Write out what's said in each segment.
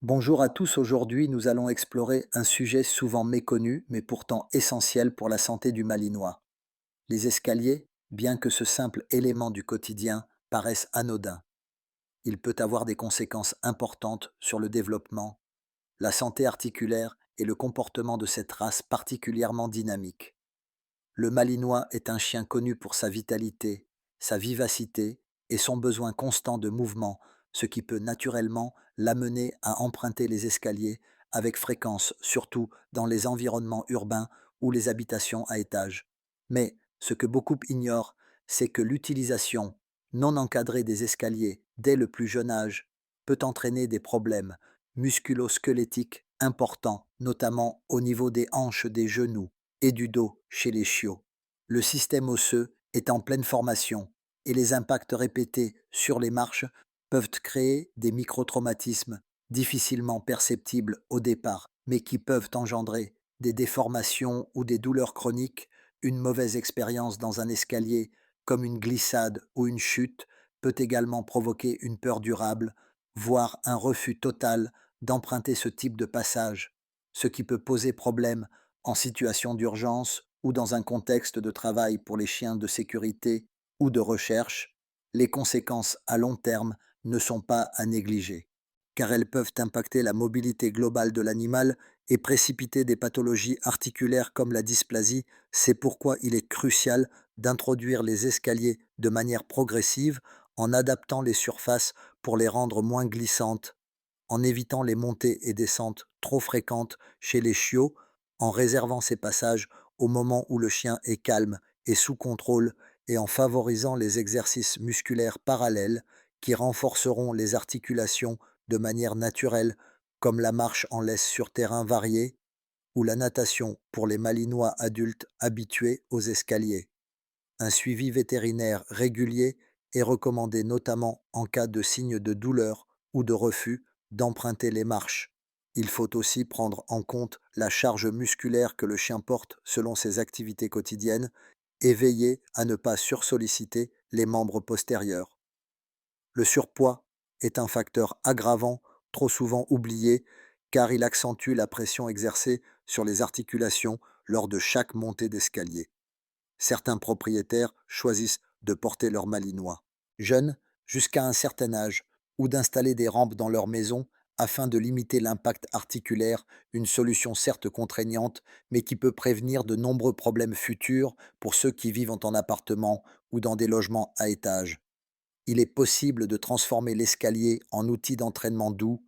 Bonjour à tous, aujourd'hui nous allons explorer un sujet souvent méconnu mais pourtant essentiel pour la santé du Malinois. Les escaliers, bien que ce simple élément du quotidien, paraissent anodins. Il peut avoir des conséquences importantes sur le développement, la santé articulaire et le comportement de cette race particulièrement dynamique. Le Malinois est un chien connu pour sa vitalité, sa vivacité et son besoin constant de mouvement, ce qui peut naturellement l'amener à emprunter les escaliers avec fréquence, surtout dans les environnements urbains ou les habitations à étages. Mais ce que beaucoup ignorent, c'est que l'utilisation non encadrée des escaliers dès le plus jeune âge peut entraîner des problèmes musculo-squelettiques importants, notamment au niveau des hanches, des genoux et du dos chez les chiots. Le système osseux est en pleine formation et les impacts répétés sur les marches peuvent créer des microtraumatismes difficilement perceptibles au départ, mais qui peuvent engendrer des déformations ou des douleurs chroniques. Une mauvaise expérience dans un escalier, comme une glissade ou une chute, peut également provoquer une peur durable, voire un refus total d'emprunter ce type de passage, ce qui peut poser problème en situation d'urgence ou dans un contexte de travail pour les chiens de sécurité ou de recherche. Les conséquences à long terme ne sont pas à négliger, car elles peuvent impacter la mobilité globale de l'animal et précipiter des pathologies articulaires comme la dysplasie. C'est pourquoi il est crucial d'introduire les escaliers de manière progressive en adaptant les surfaces pour les rendre moins glissantes, en évitant les montées et descentes trop fréquentes chez les chiots, en réservant ces passages au moment où le chien est calme et sous contrôle, et en favorisant les exercices musculaires parallèles qui renforceront les articulations de manière naturelle, comme la marche en laisse sur terrain varié ou la natation pour les malinois adultes habitués aux escaliers. Un suivi vétérinaire régulier est recommandé, notamment en cas de signes de douleur ou de refus d'emprunter les marches. Il faut aussi prendre en compte la charge musculaire que le chien porte selon ses activités quotidiennes et veiller à ne pas sursolliciter les membres postérieurs. Le surpoids est un facteur aggravant trop souvent oublié, car il accentue la pression exercée sur les articulations lors de chaque montée d'escalier. Certains propriétaires choisissent de porter leur malinois jeunes jusqu'à un certain âge ou d'installer des rampes dans leur maison afin de limiter l'impact articulaire, une solution certes contraignante, mais qui peut prévenir de nombreux problèmes futurs pour ceux qui vivent en appartement ou dans des logements à étages. Il est possible de transformer l'escalier en outil d'entraînement doux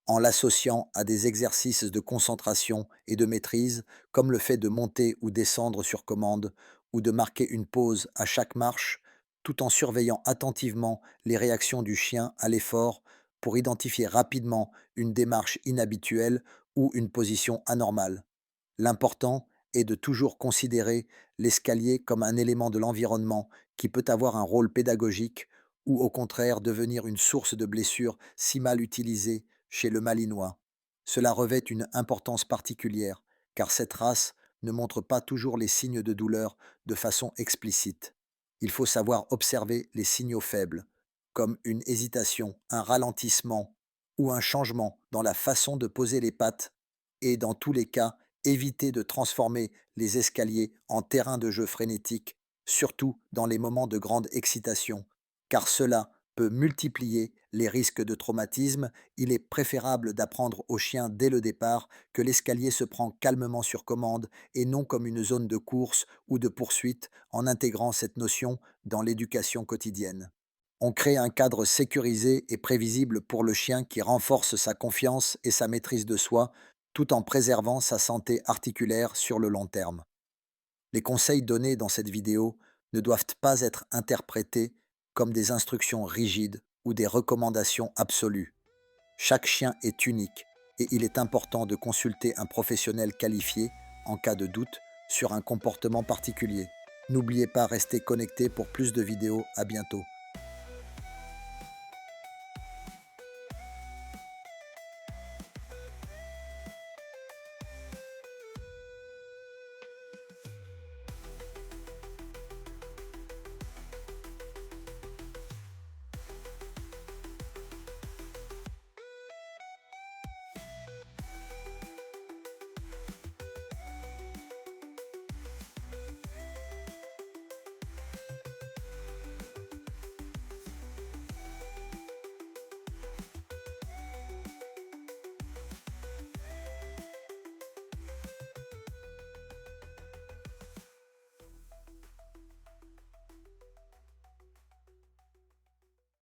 en l'associant à des exercices de concentration et de maîtrise, comme le fait de monter ou descendre sur commande ou de marquer une pause à chaque marche, tout en surveillant attentivement les réactions du chien à l'effort pour identifier rapidement une démarche inhabituelle ou une position anormale. L'important est de toujours considérer l'escalier comme un élément de l'environnement qui peut avoir un rôle pédagogique ou au contraire devenir une source de blessures si mal utilisée chez le malinois. Cela revêt une importance particulière car cette race ne montre pas toujours les signes de douleur de façon explicite. Il faut savoir observer les signaux faibles, comme une hésitation, un ralentissement ou un changement dans la façon de poser les pattes, et dans tous les cas, éviter de transformer les escaliers en terrain de jeu frénétique, surtout dans les moments de grande excitation, car cela peut multiplier les risques de traumatisme. Il est préférable d'apprendre au chien dès le départ que l'escalier se prend calmement sur commande et non comme une zone de course ou de poursuite, en intégrant cette notion dans l'éducation quotidienne. On crée un cadre sécurisé et prévisible pour le chien qui renforce sa confiance et sa maîtrise de soi, tout en préservant sa santé articulaire sur le long terme. Les conseils donnés dans cette vidéo ne doivent pas être interprétés comme des instructions rigides ou des recommandations absolues. Chaque chien est unique et il est important de consulter un professionnel qualifié en cas de doute sur un comportement particulier. N'oubliez pas, rester connecté pour plus de vidéos. À bientôt.